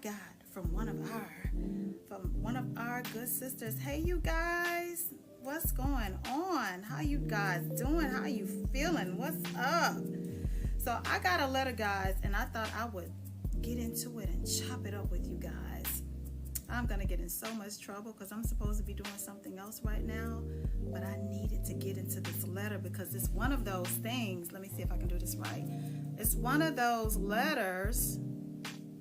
got from one of our good sisters. Hey, you guys, what's going on? How you guys doing? How you feeling? What's up? So I got a letter, guys, and I thought I would get into it and chop it up with you guys. I'm gonna get in so much trouble because I'm supposed to be doing something else right now, but I needed to get into this letter because it's one of those things. Let me see if I can do this right. It's one of those letters.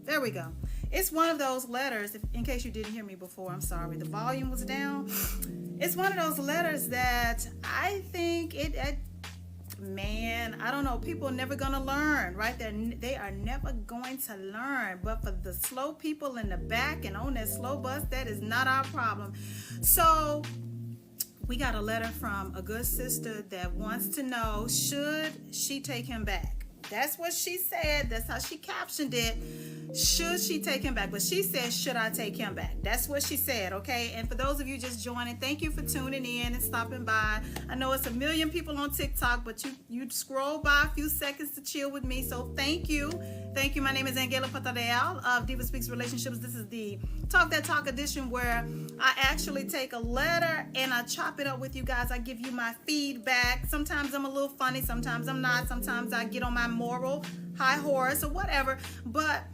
There we go. It's one of those letters, in case you didn't hear me before, I'm sorry, the volume was down. It's one of those letters that I think man, I don't know, people are never going to learn, right? They are never going to learn. But for the slow people in the back and on that slow bus, that is not our problem. So we got a letter from a good sister that wants to know, should she take him back? That's what she said. That's how she captioned it. Should she take him back? But she said, should I take him back? That's what she said, okay? And for those of you just joining, thank you for tuning in and stopping by. I know it's a million people on TikTok, but you scroll by a few seconds to chill with me, so thank you. Thank you. My name is AnGala Portorreal of DivaSpeaks Relationships. This is the Talk That Talk edition where I actually take a letter and I chop it up with you guys. I give you my feedback. Sometimes I'm a little funny, sometimes I'm not. Sometimes I get on my moral high horse or whatever, but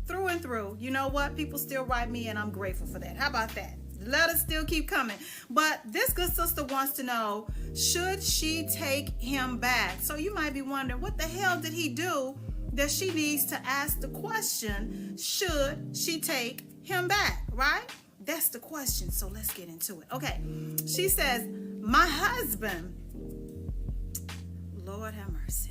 through and through, you know what? People still write me and I'm grateful for that. How about that? The letters still keep coming. But this good sister wants to know, should she take him back? So you might be wondering, what the hell did he do that she needs to ask the question, should she take him back, right? That's the question. So let's get into it. Okay. She says, my husband, Lord have mercy.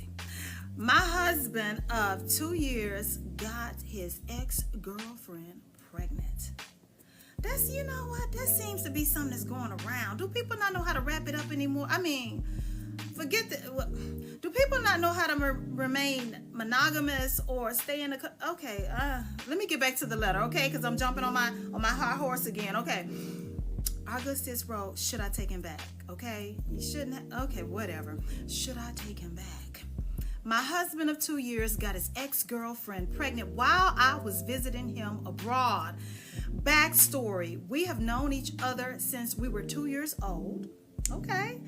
My husband of 2 years got his ex-girlfriend pregnant. That's, you know what? That seems to be something that's going around. Do people not know how to wrap it up anymore? I mean, forget that. Do people not know how to remain monogamous or stay in the... Okay, let me get back to the letter, okay? Because I'm jumping on my high horse again. Okay. Our good sis wrote, should I take him back? Okay? You shouldn't... Okay, whatever. Should I take him back? My husband of 2 years got his ex-girlfriend pregnant while I was visiting him abroad. Backstory, we have known each other since we were 2 years old. Okay.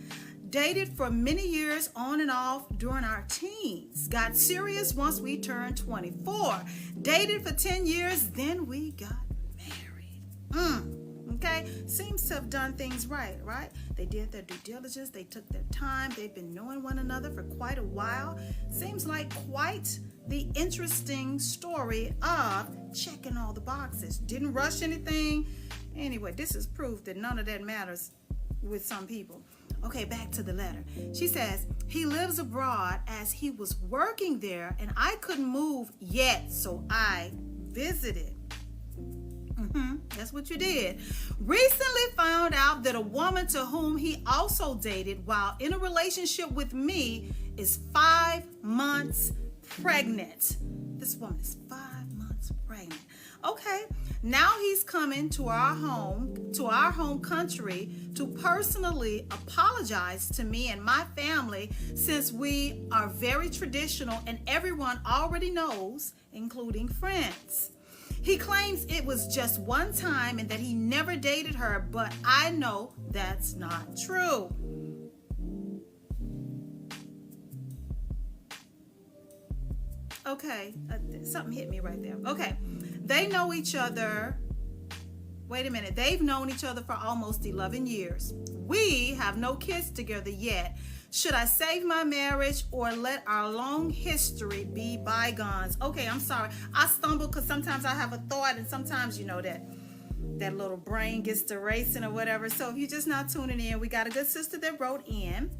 Dated for many years on and off during our teens. Got serious once we turned 24. Dated for 10 years, then we got married. Okay, seems to have done things right? They did their due diligence, they took their time, they've been knowing one another for quite a while. Seems like quite the interesting story of checking all the boxes. Didn't rush anything. Anyway, this is proof that none of that matters with some people. Okay, back to the letter. She says, he lives abroad as he was working there and I couldn't move yet, so I visited. That's what you did. Recently found out that a woman to whom he also dated while in a relationship with me is 5 months pregnant. This woman is 5 months pregnant. Okay, now he's coming to our home country to personally apologize to me and my family since we are very traditional and everyone already knows, including friends. He claims it was just one time and that he never dated her, but I know that's not true. Okay, something hit me right there. Okay, they know each other. Wait a minute. They've known each other for almost 11 years. We have no kids together yet. Should I save my marriage or let our long history be bygones? Okay, I'm sorry. I stumble because sometimes I have a thought and sometimes, you know, that little brain gets to racing or whatever. So if you're just not tuning in, we got a good sister that wrote in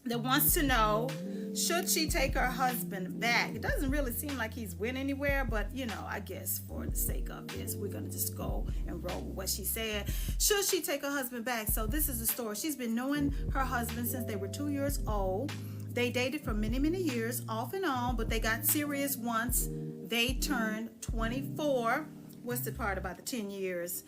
that wants to know, should she take her husband back? It doesn't really seem like he's went anywhere, but you know, I guess for the sake of this, we're going to just go and roll with what she said. Should she take her husband back? So this is the story. She's been knowing her husband since they were 2 years old. They dated for many, many years, off and on, but they got serious once they turned 24. What's the part about the 10 years?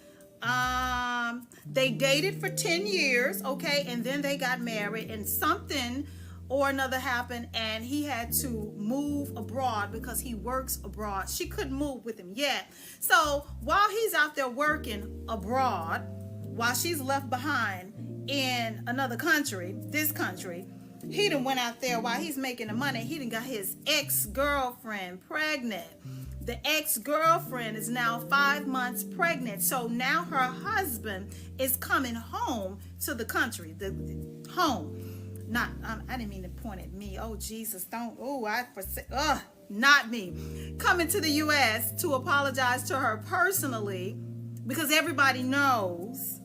They dated for 10 years, okay, and then they got married, and something or another happened and he had to move abroad because he works abroad. She couldn't move with him yet. So while he's out there working abroad, while she's left behind in another country, this country, he done went out there while he's making the money. He done got his ex-girlfriend pregnant. The ex-girlfriend is now 5 months pregnant. So now her husband is coming home to the country, I didn't mean to point at me. Oh, Jesus, don't. Not me. Coming to the U.S. to apologize to her personally, because everybody knows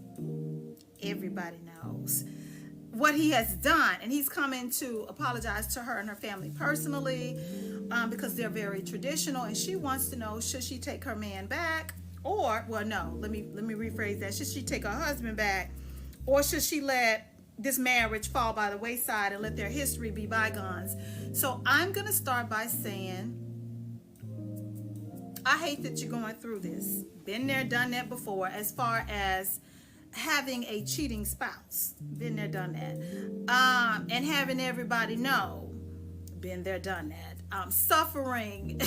what he has done. And he's coming to apologize to her and her family personally, because they're very traditional. And she wants to know, should she take her man back? Or, well, no, let me rephrase that. Should she take her husband back? Or should she let this marriage fall by the wayside and let their history be bygones? So I'm going to start by saying, I hate that you're going through this. Been there, done that before, as far as having a cheating spouse. Been there, done that. And having everybody know. Been there, done that. Suffering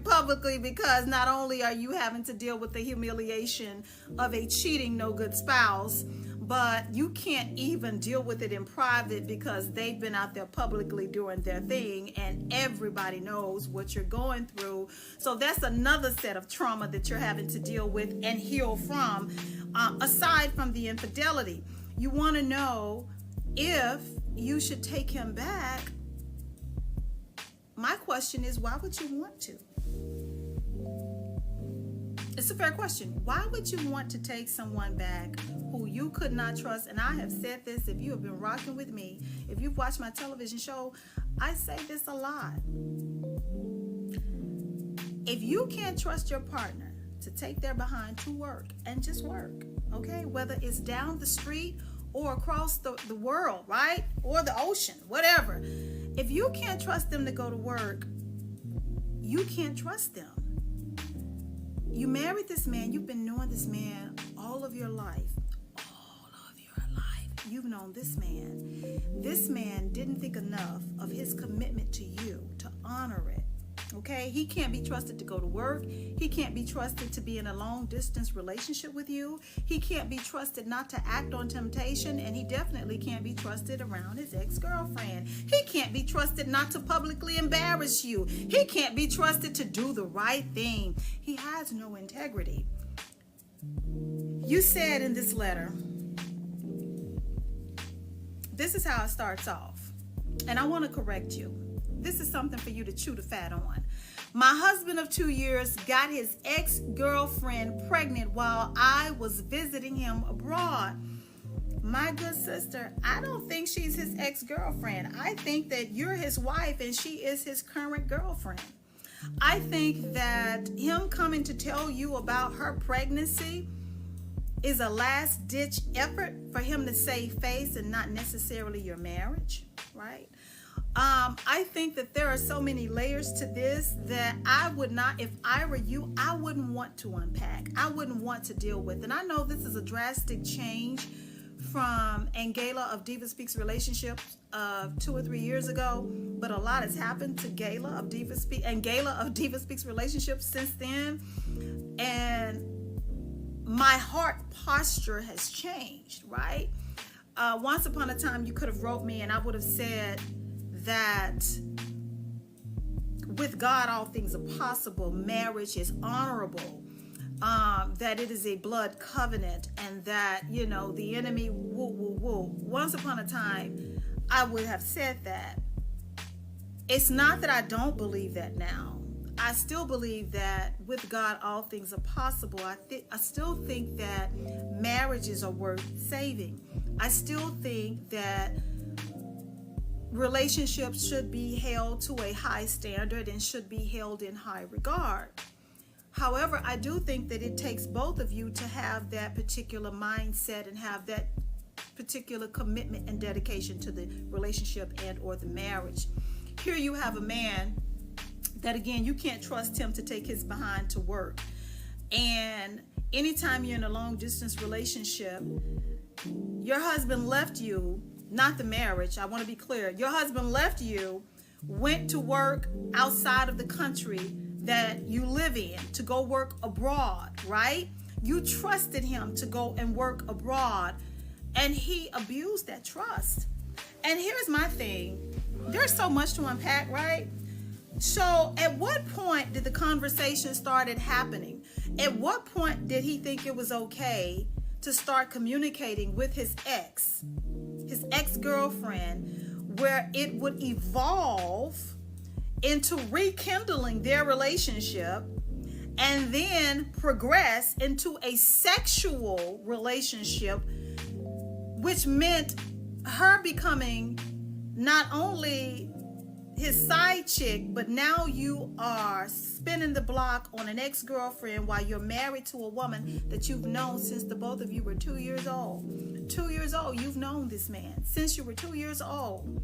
publicly, because not only are you having to deal with the humiliation of a cheating no good spouse, but you can't even deal with it in private because they've been out there publicly doing their thing and everybody knows what you're going through. So that's another set of trauma that you're having to deal with and heal from, aside from the infidelity. You want to know if you should take him back. My question is, why would you want to? It's a fair question. Why would you want to take someone back who you could not trust? And I have said this, if you have been rocking with me, if you've watched my television show, I say this a lot. If you can't trust your partner to take their behind to work and just work, okay? Whether it's down the street or across the world, right? Or the ocean, whatever. If you can't trust them to go to work, you can't trust them. You married this man. You've been knowing this man all of your life. You've known this man. This man didn't think enough of his commitment to you to honor it. Okay? He can't be trusted to go to work. He can't be trusted to be in a long distance relationship with you. He can't be trusted not to act on temptation. And he definitely can't be trusted around his ex-girlfriend. He can't be trusted not to publicly embarrass you. He can't be trusted to do the right thing. He has no integrity. You said in this letter, this is how it starts off. And I want to correct you. This is something for you to chew the fat on. My husband of 2 years got his ex-girlfriend pregnant while I was visiting him abroad. My good sister, I don't think she's his ex-girlfriend. I think that you're his wife and she is his current girlfriend. I think that him coming to tell you about her pregnancy is a last-ditch effort for him to save face and not necessarily your marriage, right? I think that there are so many layers to this that I would not, if I were you, I wouldn't want to unpack. I wouldn't want to deal with. And I know this is a drastic change from AnGala of DivaSpeaks relationship of 2 or 3 years ago, but a lot has happened to AnGala of DivaSpeaks relationships since then. And my heart posture has changed, right? Once upon a time, you could have wrote me and I would have said that with God, all things are possible. Marriage is honorable. That it is a blood covenant and that, you know, the enemy, woo. Once upon a time, I would have said that. It's not that I don't believe that now. I still believe that with God, all things are possible. I still think that marriages are worth saving. I still think that relationships should be held to a high standard and should be held in high regard. However, I do think that it takes both of you to have that particular mindset and have that particular commitment and dedication to the relationship and or the marriage. Here you have a man that, again, you can't trust him to take his behind to work. And anytime you're in a long distance relationship, your husband left you not the marriage. I want to be clear. Your husband left you, went to work outside of the country that you live in, to go work abroad, right? You trusted him to go and work abroad, and he abused that trust. And here's my thing. There's so much to unpack, right? So at what point did the conversation started happening? At what point did he think it was okay to start communicating with his ex-girlfriend, where it would evolve into rekindling their relationship and then progress into a sexual relationship, which meant her becoming not only his side chick, but now you are spinning the block on an ex-girlfriend while you're married to a woman that you've known since the both of you were 2 years old. 2 years old, you've known this man since you were 2 years old.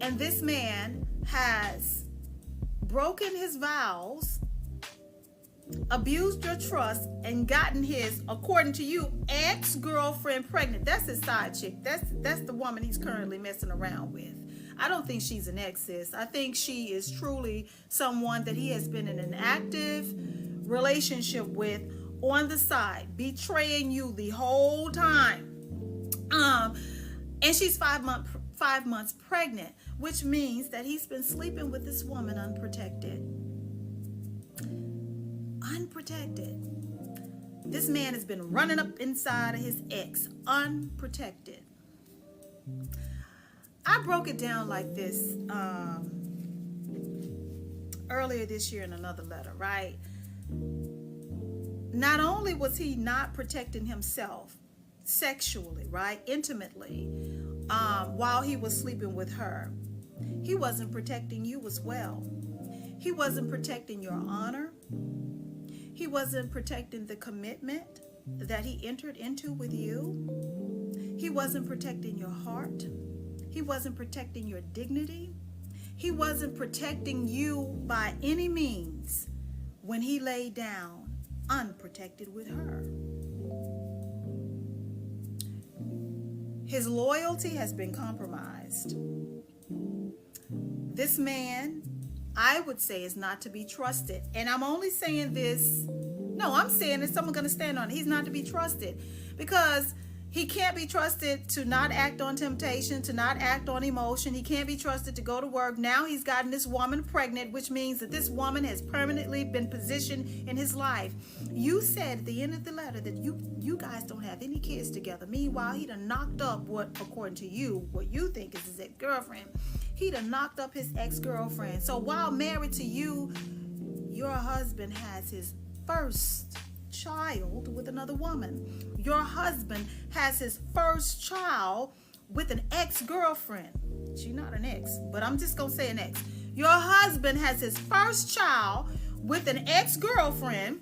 And this man has broken his vows, abused your trust, and gotten his, according to you, ex-girlfriend pregnant. That's his side chick. That's the woman he's currently messing around with. I don't think she's an ex, sis. I think she is truly someone that he has been in an active relationship with on the side, betraying you the whole time. And she's 5 months pregnant, which means that he's been sleeping with this woman unprotected. Unprotected. This man has been running up inside of his ex, unprotected. I broke it down like this earlier this year in another letter, right? Not only was he not protecting himself sexually, right, intimately, while he was sleeping with her, he wasn't protecting you as well. He wasn't protecting your honor. He wasn't protecting the commitment that he entered into with you. He wasn't protecting your heart. He wasn't protecting your dignity. He wasn't protecting you by any means when he laid down unprotected with her. His loyalty has been compromised. This man, I would say, is not to be trusted. And I'm only saying this, no, I'm saying that someone's going to stand on it. He's not to be trusted because he can't be trusted to not act on temptation, to not act on emotion. He can't be trusted to go to work. Now he's gotten this woman pregnant, which means that this woman has permanently been positioned in his life. You said at the end of the letter that you guys don't have any kids together. Meanwhile, he done knocked up what, according to you, what you think is his ex-girlfriend. He done knocked up his ex-girlfriend. So while married to you, your husband has his first child with another woman. Your husband has his first child with an ex-girlfriend. She's not an ex, but I'm just gonna say an ex. Your husband has his first child with an ex-girlfriend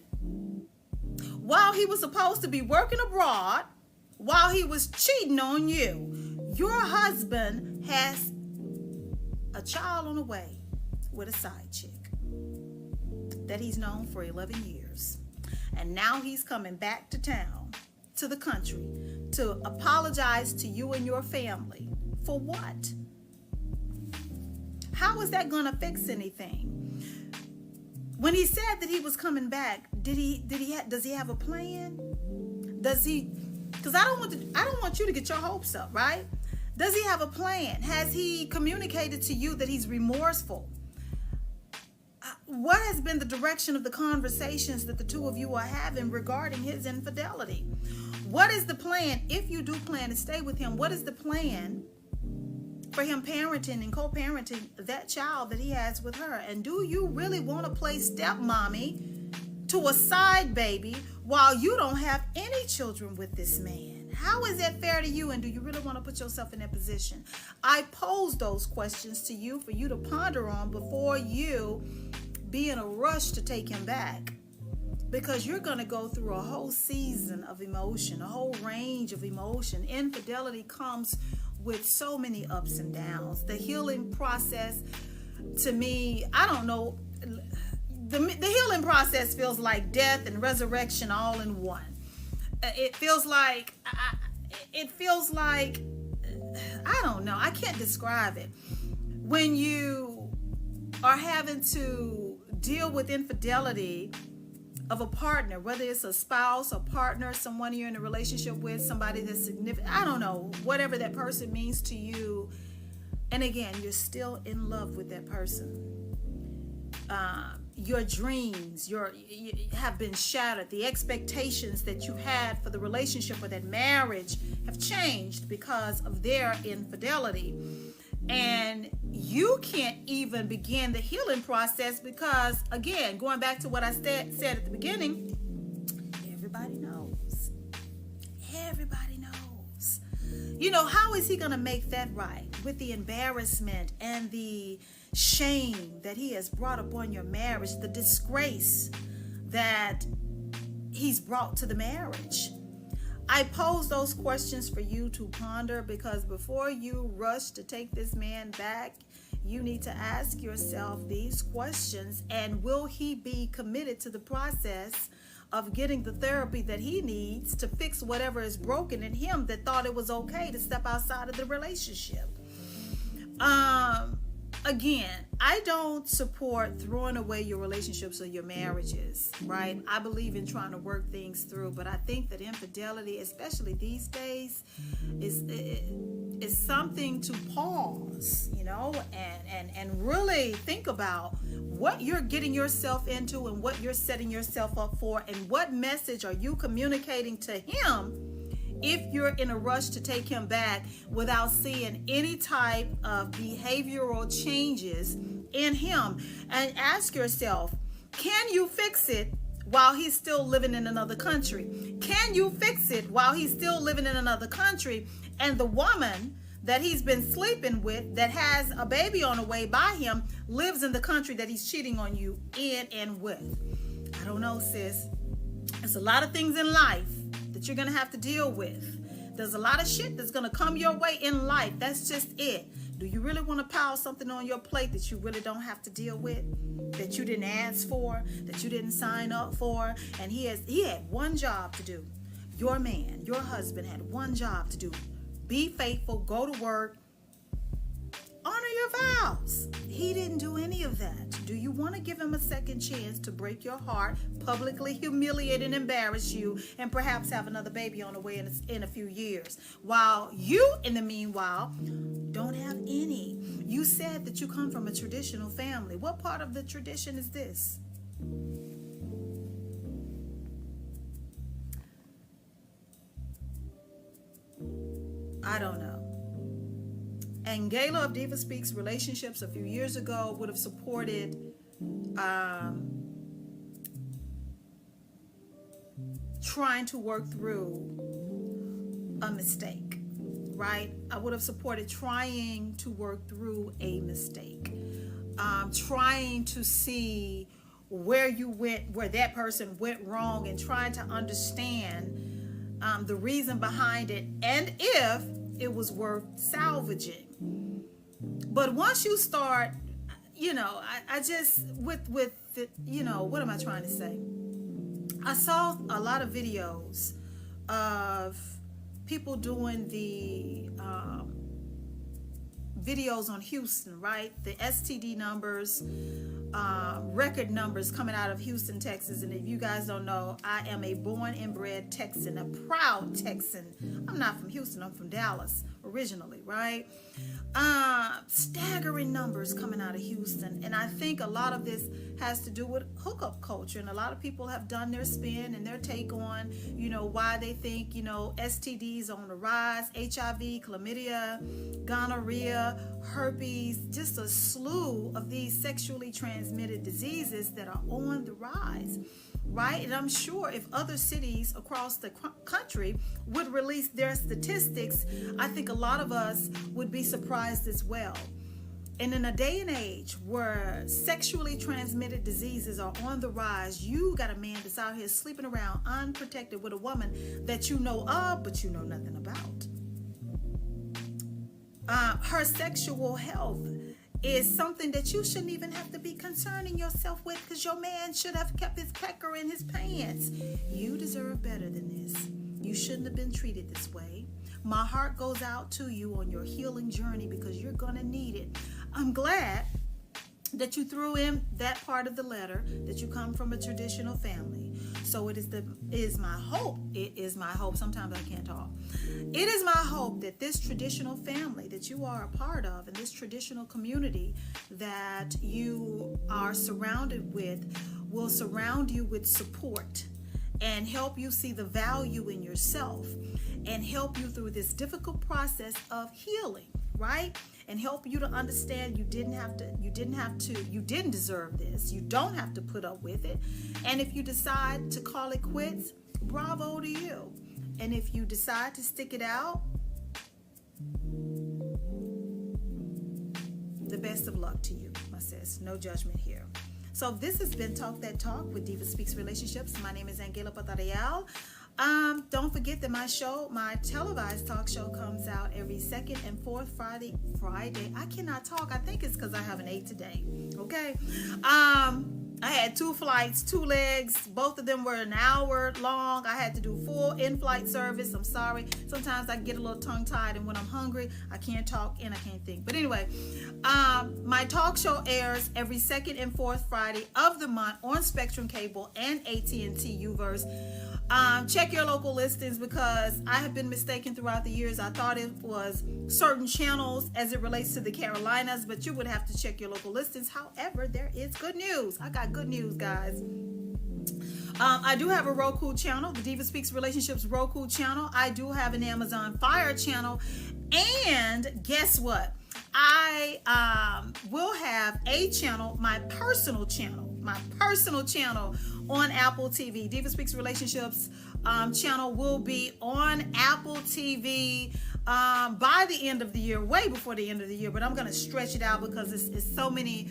while he was supposed to be working abroad, while he was cheating on you. Your husband has a child on the way with a side chick that he's known for 11 years. And now he's coming back to town, to the country, to apologize to you and your family. For what? How is that going to fix anything? When he said that he was coming back, does he have a plan? Does he? Because I don't want you to get your hopes up, right? Does he have a plan? Has he communicated to you that he's remorseful? What has been the direction of the conversations that the two of you are having regarding his infidelity? What is the plan? If you do plan to stay with him, what is the plan for him parenting and co-parenting that child that he has with her? And do you really want to play stepmommy to a side baby while you don't have any children with this man? How is that fair to you? And do you really want to put yourself in that position? I pose those questions to you for you to ponder on before you be in a rush to take him back, because you're going to go through a whole season of emotion, a whole range of emotion. Infidelity comes with so many ups and downs. The healing process, to me, I don't know, the healing process feels like death and resurrection all in one. It feels like I don't know. I can't describe it. When you are having to deal with infidelity of a partner, whether it's a spouse, a partner, someone you're in a relationship with, somebody that's significant, I don't know, whatever that person means to you. And again, you're still in love with that person. Your dreams, you have been shattered. The expectations that you had for the relationship or that marriage have changed because of their infidelity. And you can't even begin the healing process because, again, going back to what I said at the beginning, everybody knows. Everybody knows. How is he going to make that right with the embarrassment and the shame that he has brought upon your marriage, the disgrace that he's brought to the marriage? I pose those questions for you to ponder, because before you rush to take this man back, you need to ask yourself these questions. And will he be committed to the process of getting the therapy that he needs to fix whatever is broken in him that thought it was okay to step outside of the relationship? Again, I don't support throwing away your relationships or your marriages, right? I believe in trying to work things through, but I think that infidelity, especially these days, is something to pause, and really think about what you're getting yourself into and what you're setting yourself up for, and what message are you communicating to him if you're in a rush to take him back without seeing any type of behavioral changes in him. And ask yourself, can you fix it while he's still living in another country? Can you fix it while he's still living in another country and the woman that he's been sleeping with, that has a baby on the way by him, lives in the country that he's cheating on you in and with? I don't know, sis. There's a lot of things in life that you're going to have to deal with. There's a lot of shit that's going to come your way in life. That's just it. Do you really want to pile something on your plate that you really don't have to deal with, that you didn't ask for, that you didn't sign up for? And he had one job to do. Your man, your husband had one job to do. Be faithful, go to work, honor your vows. He didn't do any of that. Do you want to give him a second chance to break your heart, publicly humiliate and embarrass you, and perhaps have another baby on the way in a few years, while you, in the meanwhile, don't have any? You said that you come from a traditional family. What part of the tradition is this? I don't know. AnGala of DivaSpeaks Relationships a few years ago would have supported trying to work through a mistake, right? I would have supported trying to work through a mistake, trying to see where you went, where that person went wrong, and trying to understand the reason behind it, and if it was worth salvaging. But once you start, I just, with the, what am I trying to say? I saw a lot of videos of people doing the videos on Houston, right? The STD numbers, record numbers coming out of Houston, Texas. And if you guys don't know, I am a born and bred Texan, a proud Texan. I'm not from Houston, I'm from Dallas originally, right? Staggering numbers coming out of Houston. And I think a lot of this has to do with hookup culture. And a lot of people have done their spin and their take on, why they think, STDs on the rise, HIV, chlamydia, gonorrhea, herpes, just a slew of these sexually transmitted diseases that are on the rise, right? And I'm sure if other cities across the country would release their statistics, I think a lot of us would be surprised as well. And in a day and age where sexually transmitted diseases are on the rise, you got a man that's out here sleeping around unprotected with a woman that you know of, but you know nothing about. Her sexual health is something that you shouldn't even have to be concerning yourself with, because your man should have kept his pecker in his pants. You deserve better than this. You shouldn't have been treated this way. My heart goes out to you on your healing journey because you're going to need it. I'm glad that you threw in that part of the letter that you come from a traditional family. So it is my hope. Sometimes I can't talk. It is my hope that this traditional family that you are a part of, and this traditional community that you are surrounded with, will surround you with support and help you see the value in yourself and help you through this difficult process of healing, right? And help you to understand you didn't deserve this. You don't have to put up with it. And if you decide to call it quits, bravo to you. And if you decide to stick it out, the best of luck to you, my sis. No judgment here. So this has been Talk That Talk with Speaks Relationships. My name is AnGala Portorreal. Don't forget that my televised talk show comes out every second and fourth Friday. I cannot talk. I think it's because I haven't ate today. Okay. I had 2 flights, 2 legs. Both of them were an hour long. I had to do full in-flight service. I'm sorry. Sometimes I get a little tongue-tied, and when I'm hungry, I can't talk and I can't think. But anyway, my talk show airs every second and fourth Friday of the month on Spectrum Cable and AT&T Uverse. Check your local listings because I have been mistaken throughout the years. I thought it was certain channels as it relates to the Carolinas, but you would have to check your local listings. However, there is good news. I got good news, guys. I do have a Roku channel, the DivaSpeaks Relationships Roku channel. I do have an Amazon Fire channel. And guess what? I will have a channel, my personal channel on Apple TV. DivaSpeaks Relationships channel will be on Apple TV by the end of the year, way before the end of the year, but I'm going to stretch it out because it's so many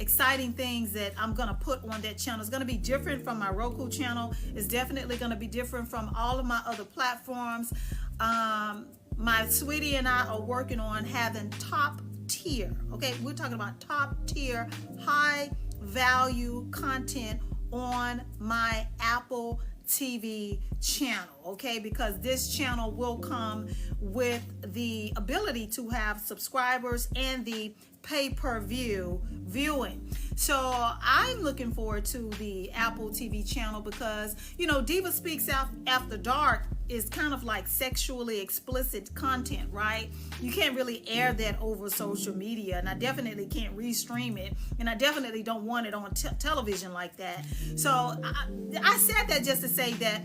exciting things that I'm going to put on that channel. It's going to be different from my Roku channel. It's definitely going to be different from all of my other platforms. My sweetie and I are working on having top tier, okay? We're talking about top tier, high value content on my Apple TV channel, okay? Because this channel will come with the ability to have subscribers and the pay-per-view viewing. So I'm looking forward to the Apple TV channel because, Diva Speaks After Dark is kind of like sexually explicit content, right? You can't really air that over social media, and I definitely can't restream it, and I definitely don't want it on television like that. So I said that just to say that,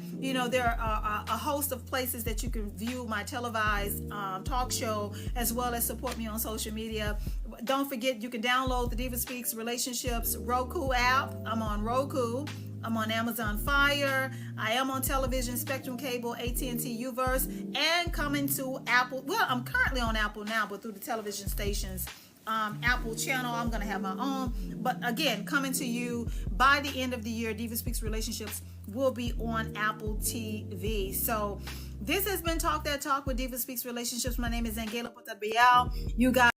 there are a host of places that you can view my televised talk show, as well as support me on social media. Don't forget, you can download the DivaSpeaks Relationships Roku app. I'm on Roku. I'm on Amazon Fire. I am on television, Spectrum Cable, AT&T Uverse, and coming to Apple. Well, I'm currently on Apple now, but through the television stations, Apple channel, I'm going to have my own. But again, coming to you by the end of the year, DivaSpeaks Relationships will be on Apple TV. So this has been Talk That Talk with DivaSpeaks Relationships. My name is AnGala Portorreal. You guys